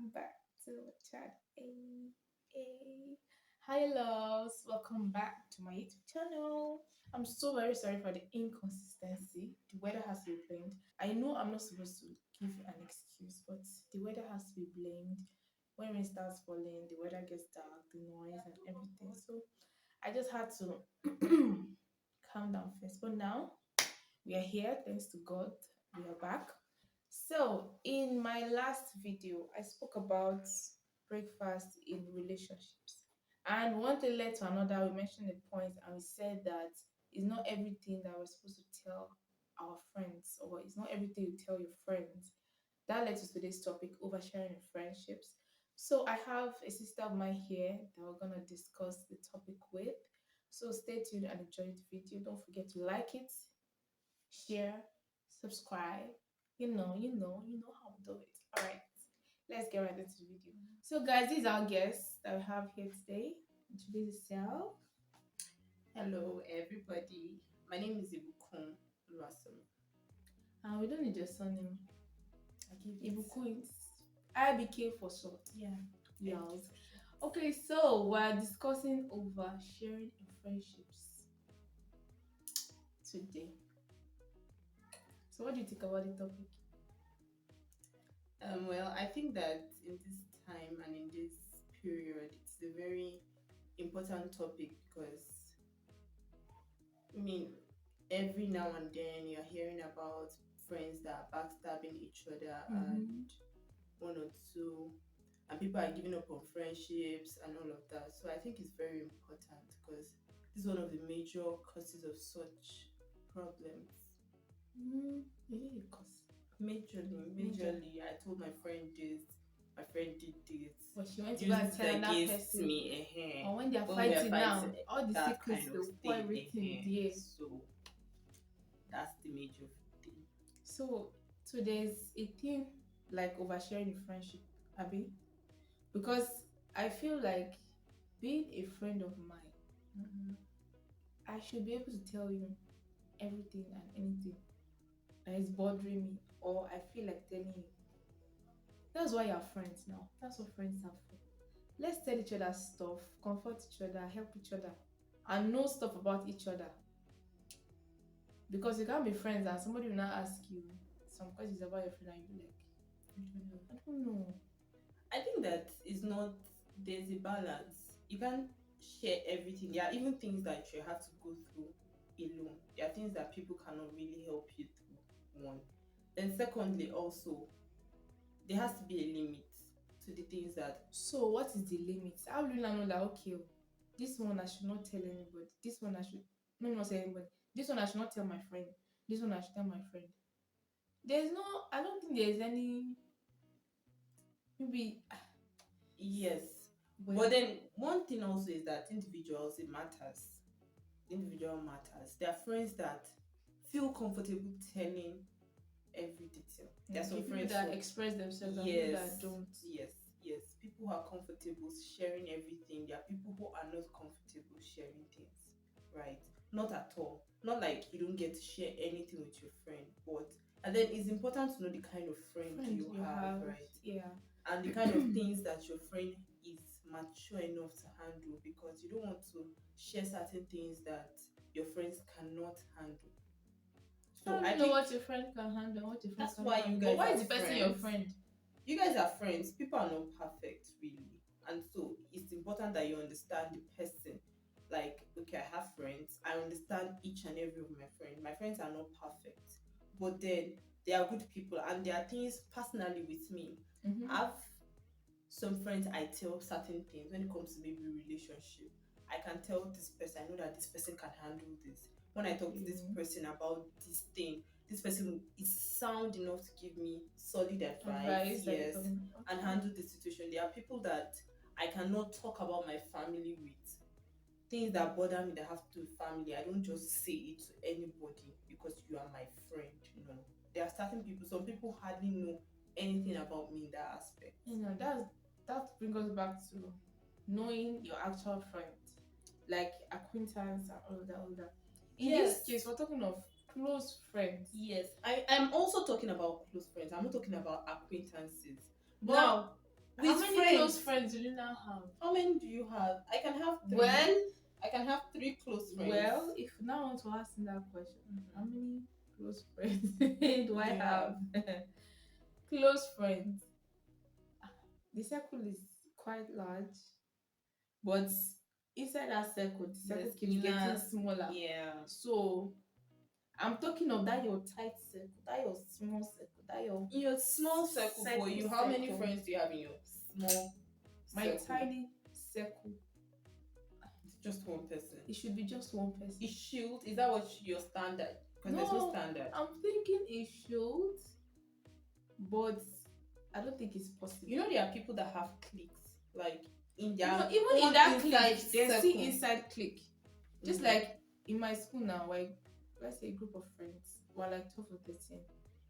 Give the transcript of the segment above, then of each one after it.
welcome back to the chat. Hey. Hi, loves. Welcome back to my YouTube channel. I'm so very sorry for the inconsistency. The weather has to be blamed. I know I'm not supposed to give an excuse, but the weather has to be blamed. When rain starts falling, the weather gets dark, the noise, and everything. So I just had to calm down first. But now we are here, thanks to God. We are back. So, in my last video, I spoke about breakfast in relationships. And one thing led to another. We mentioned the point and we said that it's not everything that we're supposed to tell our friends, or it's not everything you tell your friends. That led to today's topic, oversharing in friendships. So, I have a sister of mine here that we're going to discuss the topic with. So, stay tuned and enjoy the video. Don't forget to like it, share, subscribe. You know how we do it. All right, let's get right into the video. So, guys, these are our guests that we have here today. Introduce yourself. Hello, everybody. My name is Ibukun Oluwaseun. And we don't need your surname. I give it. Ibukun is IBK for short. Yeah. Yes. for short. Okay, so we're discussing oversharing in friendships today. So, what do you think about the topic? Well, I think that in this time and in this period, it's a very important topic because, I mean, every now and then you're hearing about friends that are backstabbing each other and one or two, and people are giving up on friendships and all of that. So I think it's very important because this is one of the major causes of such problems. Really, because Majorly, I told my friend this, my friend did this. but she went to go Use and it tell another against person. me, Or when they are when we are fighting now, fighting, all the that secrets, kind of they'll pour thing, everything there. So that's the major thing. So there's a thing like oversharing in friendship, Abby. Because I feel like being a friend of mine, I should be able to tell you everything and anything that is bothering me, or I feel like telling you. That's why you're friends now. That's what friends are for. Let's tell each other stuff, comfort each other, help each other, and know stuff about each other. Because you can't be friends and somebody will not ask you some questions about your friend and you'll be like, I don't know. I think that is not, there's a balance. You can't share everything. There are even things that you have to go through alone. There are things that people cannot really help you through. One. Then secondly, also, there has to be a limit to the things that. So what is the limit? How will you know that okay, this one I should not tell anybody. This one I should not tell anybody. This one I should not tell my friend. This one I should tell my friend. There's no, I don't think there's any, maybe, Yes. well, But then one thing also is that individuals, it matters. Individual matters. There are friends that feel comfortable telling every detail. There are some people friends that who, express themselves and people that don't. yes. People who are comfortable sharing everything. There are people who are not comfortable sharing things, right? Not at all. Not like you don't get to share anything with your friend, but and then it's important to know the kind of friend you have, right? Yeah. And the kind of things that your friend is mature enough to handle, because you don't want to share certain things that your friends cannot handle. How So do I you know think what your friend can handle, what your friend that's cannot why you handle? But guys why are is the person your friends. friend? You guys are friends. People are not perfect, really. And so it's important that you understand the person. Like, okay, I have friends. I understand each and every of my friends. My friends are not perfect, but then they are good people, and there are things personally with me. Mm-hmm. I've some friends I tell certain things when it comes to maybe relationship. I can tell this person, I know that this person can handle this. When I talk to this person about this thing, this person is sound enough to give me solid advice, yes, and handle the situation. There are people that I cannot talk about my family with. Things that bother me that have to do with family, I don't just say it to anybody because you are my friend. No, there are certain people. Some people hardly know anything about me in that aspect. That brings us back to knowing your actual friend, like acquaintance and all that. In this case, we're talking of close friends. Yes, I'm also talking about close friends. I'm not talking about acquaintances. But Now, How With many close friends. friends do you now have? How many do you have? I can have three. Well, I can have three close friends. if you now want to ask me that question, how Mhm. many close friends do I Do you have? have? Close friends. The circle is quite large, but inside that circle, the circle There's keeps getting inner, smaller. yeah. So I'm talking of that your tight circle, that your small circle, that your In your small circle for you, how many circle. friends do you have in your small My circle? tiny circle. It's just one person. It should be just one person. It should. Is that what your standard? Because there's no standard. I'm thinking it should, but I don't think it's possible. You know, there are people that have cliques, like in their No, even in own that inside clique, there's circle. still inside clique. Just Mhm. like in my school now, like let's say a group of friends, we're like 12 or 13.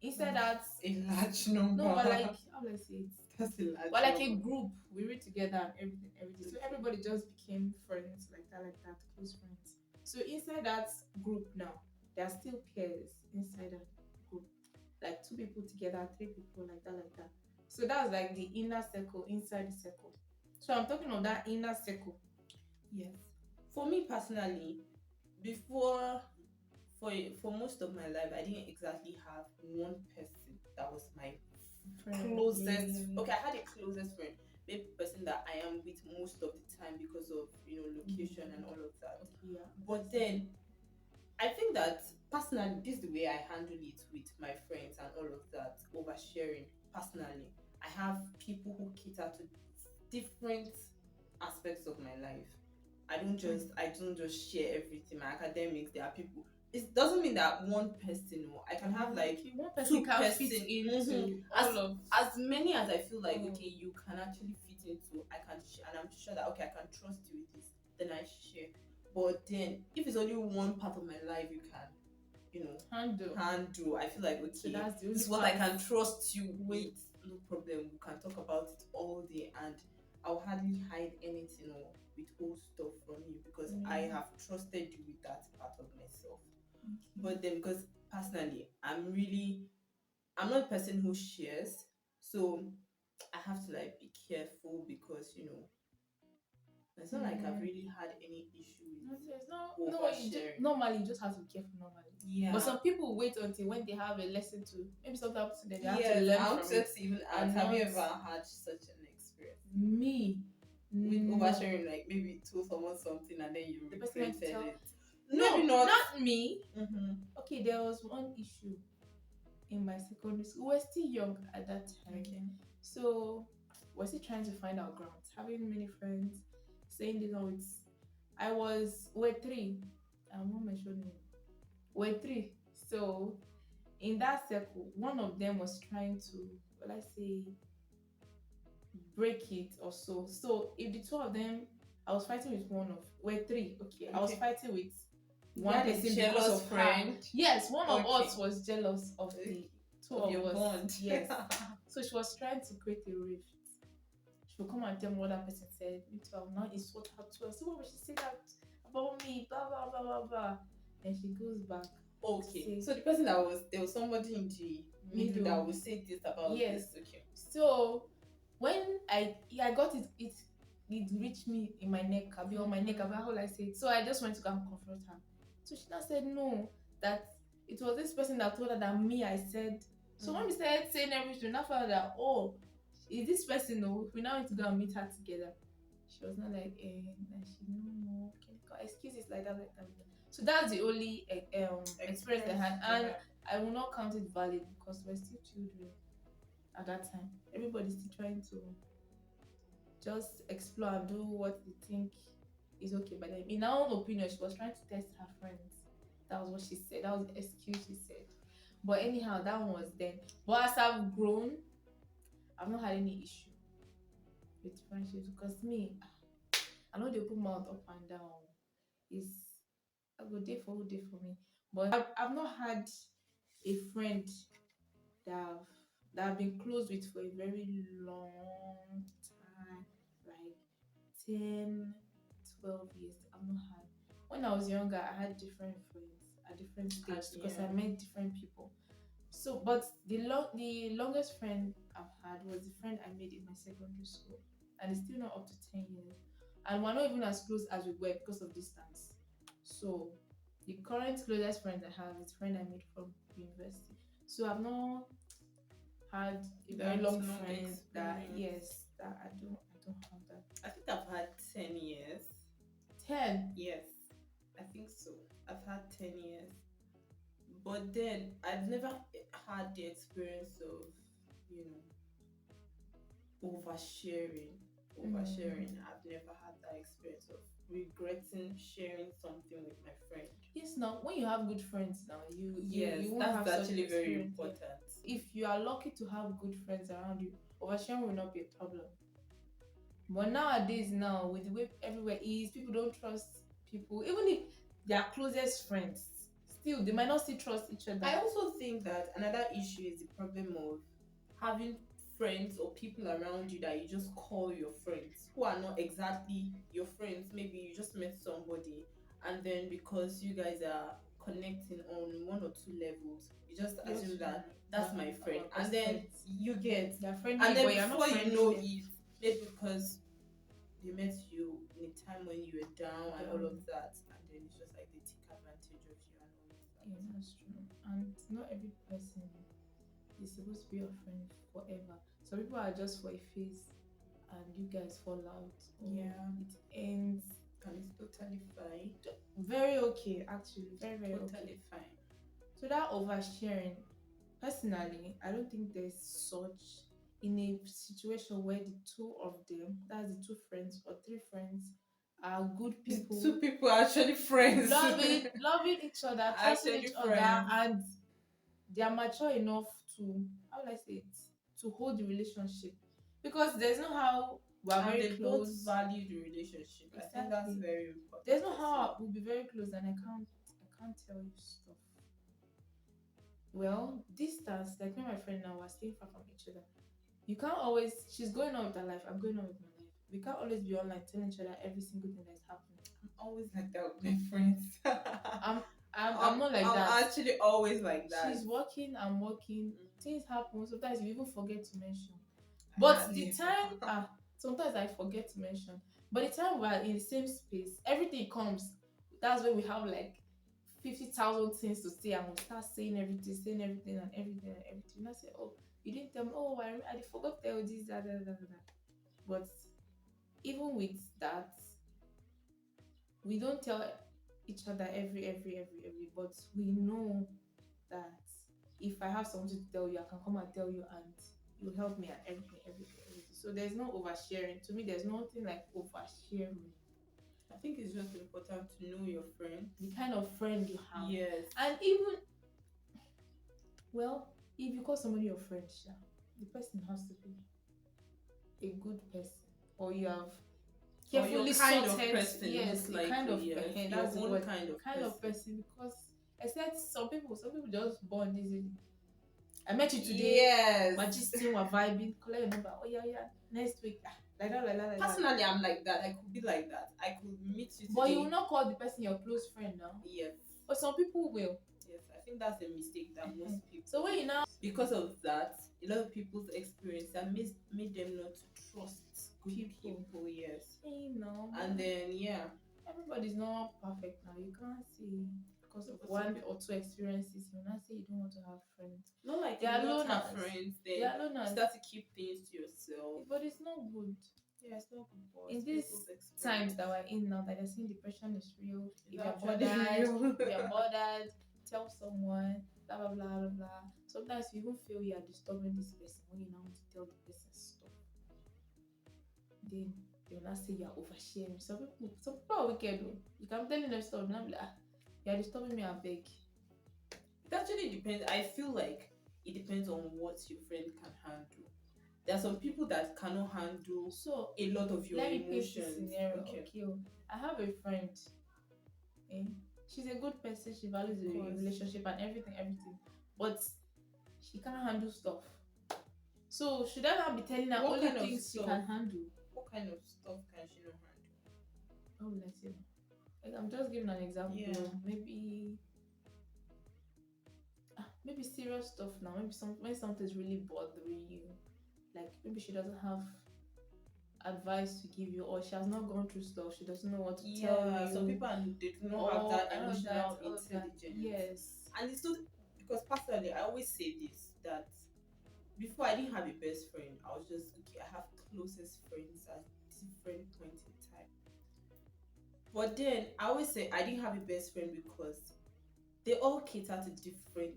Inside that, a large number. no, we're like, how do I say it? That's a large We're like a number. group. We read together and everything. So Okay. everybody just became friends like that, close friends. So inside that group now, there are still peers inside that group. Like 2 people together, 3 people, like that. So that's like the inner circle inside the circle. So I'm talking of that inner circle. Yes. For me personally, before for most of my life, I didn't exactly have one person that was my closest. Okay, I had a closest friend, maybe person that I am with most of the time because of location and all of that. Okay, yeah. But then I think that personally, this is the way I handle it with my friends and all of that, oversharing. Personally, I have people who cater to different aspects of my life. I don't just share everything. My academics, there are people. It doesn't mean that one person, or I can have like Okay, one person can person fit into as all of as many as I feel like Oh. okay, you can actually fit into. I can and I'm sure that okay, I can trust you with this. Then I share. But then if it's only one part of my life, you can handle. I feel like So okay, that's the this is only what I part. can trust you with. No problem. We can talk about it all day, and I'll hardly hide anything or withhold stuff from you because I have trusted you with that part of myself. But then because personally, I'm not a person who shares, so I have to like be careful because it's not like I've really had any issue No, with there's no, oversharing. normally you just have to be careful normally. Yeah. But some people wait until when they have a lesson to maybe something happens to them, they have to Yes, learn I want from it. to even ask, And have you not ever had such an experience me with no. oversharing? Like maybe you told someone something and then you The person went to regretted tell it. No, Maybe not. not me. Mm-hmm. Okay, there was one issue in my secondary school. We were still young at that time. Okay. So we're still trying to find our ground, having many friends, saying this all it's we're three. I won't mention name. We're three. So in that circle, one of them was trying to, let's say, break it or so. So if the two of them, I was fighting with one of, we're three. Okay, I was Okay. fighting with You one had a person because jealous of her. friend. Yes, one of Okay. us was jealous of the two Of of your us. bond. Yes. So she was trying to create a rift. She'll come and tell me what that person said. Me too, I'll now insult her too. I say, what would she say that about me? Blah blah blah blah blah. And she goes back. Okay. So the person there was somebody in the middle that would say this about Yes. this. Okay. So when I got it reached me in my neck, I'll be on my neck, about how I say it. So I just went to go and confront her. So she now said no, that it was this person that told her that me I said. So when we started saying everything, now found out that oh, is this person no? We now need to go and meet her together. She was not like and she no excuses like that like that. So that's the only experience I had, and I will not count it valid because we're still children at that time. Everybody's still trying to just explore and do what they think is okay by them. In her own opinion, she was trying to test her friends. That was what she said. That was the excuse she said. But anyhow, that one was then. But as I've grown, I've not had any issue with friendships because me, I know they put mouth up and down. It's a good day for me. But I've not had a friend that I've been close with for a very long time, like 10, 12 years. I've not had. When I was younger, I had different friends at different stages because I met different people. So, but the longest friend I've had was the friend I made in my secondary school, and it's still not up to 10 years. And we're not even as close as we were because of distance. So the current closest friend I have is a friend I made from university. So I've not had a very That long long friend that, experience. yes, that I don't have that. I think I've had 10 years. 10. Yes, I think so. I've had 10 years, but then I've never had the experience of, you know, oversharing. Oversharing. I've never had that experience of regretting sharing something with my friend. Yes, now when you have good friends now, Yes, you won't that's have such actually very experience. Yeah. important. If you are lucky to have good friends around you, oversharing will not be a problem. But nowadays, now with the way everywhere is, people don't trust people, even if they are closest friends. Still, they might not still trust each other. I also think that another issue is the problem of having friends or people around you that you just call your friends who are not exactly your friends. Maybe you just met somebody, and then because you guys are connecting on one or two levels, you just Yes, assume that yeah, that's my friend, our and best then friends. you get, They're friendly, and then but you're not before you friendly know them. it, maybe because they met you in a time when you were down and all of that, and then it's just like they take advantage of you and all of that. Yeah, that's true. And not every person is supposed to be your friend forever. Some people are just for a phase, and you guys fall out, or Yeah, it ends. and it's totally fine. Very okay, actually, very very okay. Totally fine. So that oversharing, personally, I don't think there's such in a situation where the two of them, that's the two friends or three friends, are good The people, two people are actually friends. loving each other, trusting Actually each other, friends. and they are mature enough to, how will I say it, to hold the relationship. Because there's no how we are And very they both close. value the relationship. I think that's Exactly. very important There's no also. how we'll be very close and I can't tell you stuff. Well, distance, like me and my friend now, we're staying far from each other. You can't always, she's going on with her life, I'm going on with my life. We can't always be online telling each other every single thing that's happening. I'm always like that with my friends. I'm I'm not like I'm that. actually always like that. She's working, I'm working, Mm. things happen. Sometimes you even forget to mention. I But the hardly time, do. sometimes I forget to mention. But the time we're in the same space, everything comes. That's when we have like 50,000 things to say, and we start saying everything, and everything, and everything. And I say, oh, you didn't tell me. Oh, I forgot to tell you this, that, that, that, that. But even with that, we don't tell each other every. But we know that if I have something to tell you, I can come and tell you, and you help me and everything. So there's no oversharing. To me, there's nothing like oversharing. I think it's just important to know your friend. The kind of friend you have. Yes. And even, well, if you call somebody your friend, sha, the person has to be a good person, or you have Or your carefully kind of sorted. person, Yes, most the kind likely, of yes. Your that's the own word. kind of person. Because except some people just born easily. I met you today. Yes. We're just still we're vibing. Collect your number. Oh yeah, yeah. Next week, like that. Personally, I'm like that. I could be like that. I could meet you today. But you will not call the person your close friend now. Yes. But some people will. Yes, I think that's a mistake that most people. So when you now, because of that, a lot of people's experience that made them not to trust good people. Yes. you know, And then everybody's not perfect now. You can't say because of But one or two experiences, you not say you don't want to have friends. not like They you are don't have loners. friends, They then are you loners. start to keep things to yourself. But it's not good. Yeah, it's not good. But In these people's experience. times that we're in now, that they're saying depression is real. It's If you're actually bothered, real. if you're bothered, tell someone. Blah blah blah blah blah. Sometimes you even feel you are disturbing this person when you now want to tell the person stuff. Then they will not say you are oversharing. Some people are wicked though. You can tell them stuff, and I'm like, you are disturbing me, I beg. It actually depends. I feel like it depends on what your friend can handle. There are some people that cannot handle a lot of your let me paint emotions. this scenario. Okay. I have a friend. Eh? She's a good person. She values the relationship and everything. But she can't handle stuff. So should I not be telling her What only kind of things she stuff? can handle? What kind of stuff can she not handle? How will I say? Like, I'm just giving an example. Yeah. Maybe serious stuff now. Maybe when something's really bothering you, like maybe she doesn't have advice to give you, or she has not gone through stuff, she doesn't know what to tell Yeah, some you, people they do not have or that all of that, emotional all of that. intelligence. Yes. And it's not because personally I always say this that before I didn't have a best friend. I was just okay, I have closest friends at different points in time. But then I always say I didn't have a best friend because they all cater to different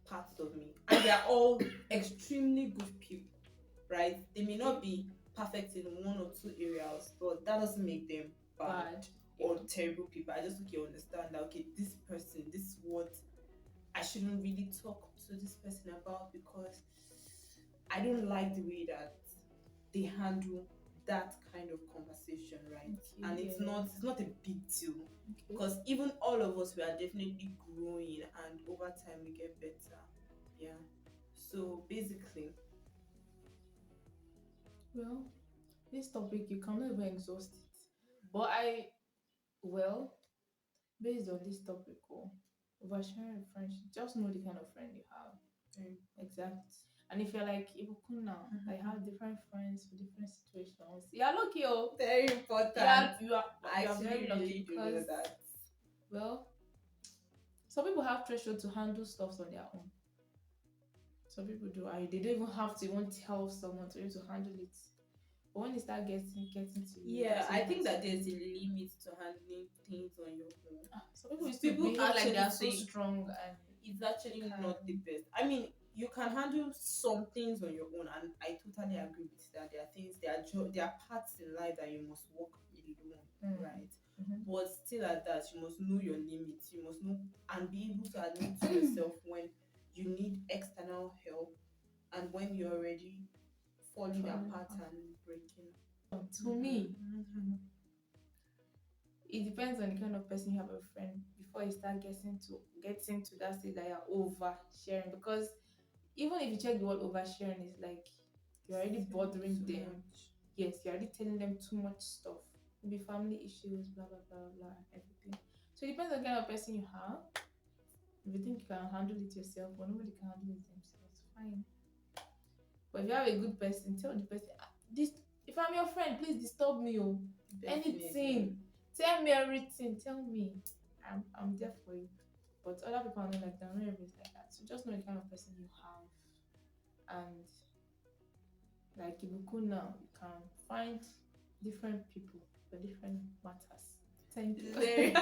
parts of me. And they're all extremely good people, right? They may not be perfect in one or two areas, but that doesn't make them bad Bad. or terrible people. I just okay understand that okay, this person, this is what I shouldn't really talk to this person about because I don't like the way that they handle that kind of conversation, right? Okay, And yeah. it's not a big deal Okay. because even all of us we are definitely growing and over time we get better. Yeah. So basically, Well, this topic you cannot even exhaust it. But I, well, based on this topic, oversharing friendship, just know the kind of friend you have. very Exactly. And if you're like Ibukun now, I important. have different friends for different situations. You're lucky, oh. Very important. Yeah, I you are actually very lucky really do know because, that. well, some people have threshold to handle stuff on their own. Some people do, and they don't even have to even tell someone to to handle it. But when they start getting to you, Yeah, that's I when think it's that there's a limit to handling things on your own. some people used to People behave like they actually are so say strong and it's actually can. not the best. I mean, you can handle some things on your own, and I totally agree with that. There are things, there are parts in life that you must work alone, Mm. right? Mhm. But still, at that, you must know your limits. You must know and be able to admit to yourself when you need external help and when you're already falling Falling apart apart. and breaking. To me, Mhm. it depends on the kind of person you have a friend before you start getting to that stage that you're oversharing. Because even if you check the word oversharing, is like you're already Saying bothering too them. much. Yes, you're already telling them too much stuff. Maybe family issues, blah blah blah blah, everything. So it depends on the kind of person you have. If you think you can handle it yourself, or nobody can handle it themselves, fine. But if you have a good person, tell the person, "Ah, this if I'm your friend, please disturb me, oh. Definitely. Anything. Tell me everything. Tell me. I'm there for you." But other people are not like that. Not everybody's like that. So just know the kind of person you have. And like Ibuku now, you can find different people for different matters. Thank you. Very,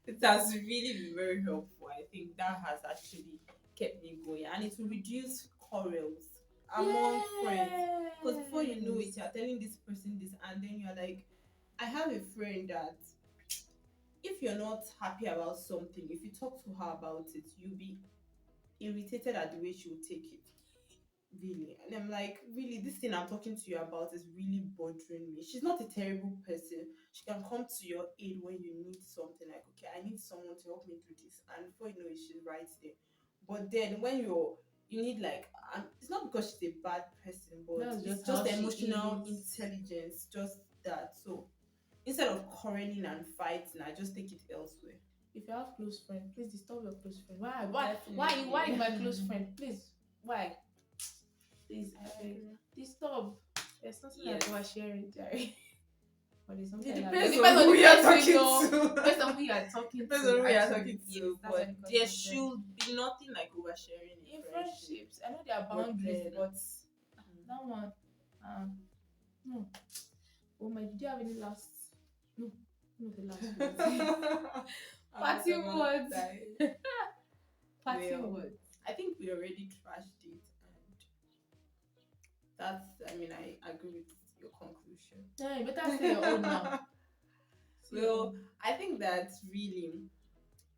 it has really been very helpful. I think that has actually kept me going, and it will reduce quarrels among friends. Because before you know it, Yes. you're telling this person this, and then you're like, I have a friend that if you're not happy about something, if you talk to her about it, you'll be irritated at the way she will take it. Really. And I'm like, really, this thing I'm talking to you about is really bothering me. She's not a terrible person. She can come to your aid when you need something like, okay, I need someone to help me do this. And before you know it, she's right there. But then when you need like it's not because she's a bad person, but That's it's just how just she emotional is. intelligence, just that. So instead of quarreling and fighting, I just take it elsewhere. If you have close friend, please disturb your close friend. Why? Why Definitely. you my close friend? Please. Why? Please, I I beg. agree. Disturb. There's nothing like Yes. oversharing, Jerry. But there's something It like that. It depends depends on on who the you are person, talking though. Depends to. on who you are talking Depends on to, who you are actually. talking Yes, to. that's when But it comes there to friend. should be nothing like oversharing in In friendship. friendships, I know there are But boundaries, then but that one, no. Oh my, did you have any last? No, not the last words. I'm not Parting about to words. die. Parting Well, words. I think we already trashed it, and that's. I mean, I agree with your conclusion. Yeah, you better say your own now. Say your Well, own. I think that really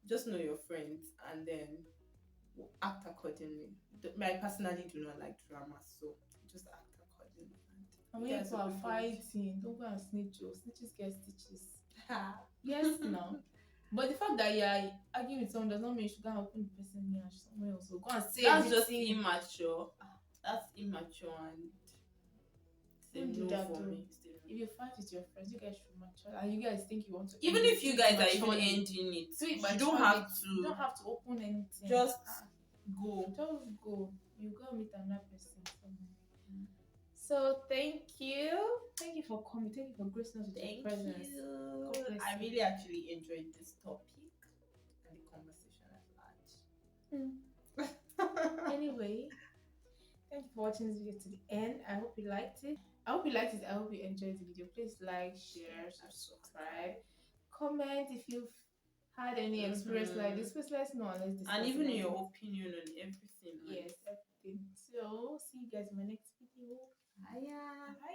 just know your friends and then act accordingly. I personally do not like drama, so just act accordingly. And And when you you guys people will are be good. fighting, don't go and snitch. Oh. Snitches get stitches. Yes, now. But the fact that you are arguing with someone does not mean you should go and open the person here somewhere else. So go and say That's just everything. immature. That's immature and it's a Don't do no that for though. me. It's a no. If you fight with your friends, you guys should mature. And you guys think you want to Even end it, if do you it guys are even maturely. ending it, Do it you don't maturely. have You to don't have to open anything. just Ah, go. just go. You go meet another person somewhere. So thank you for coming. Thank you for gracing us with your Thank presence. you. God bless I you. really actually enjoyed this topic and the conversation at Mm. large. Anyway, thank you for watching this video to the end. I hope you liked it. I hope you enjoyed the video. Please like, share, Share and subscribe, subscribe. comment if you've had any experience like this. Please let us know and let's And discuss even about your it. opinion on everything. Yes, everything. So see you guys in my next video. Bye.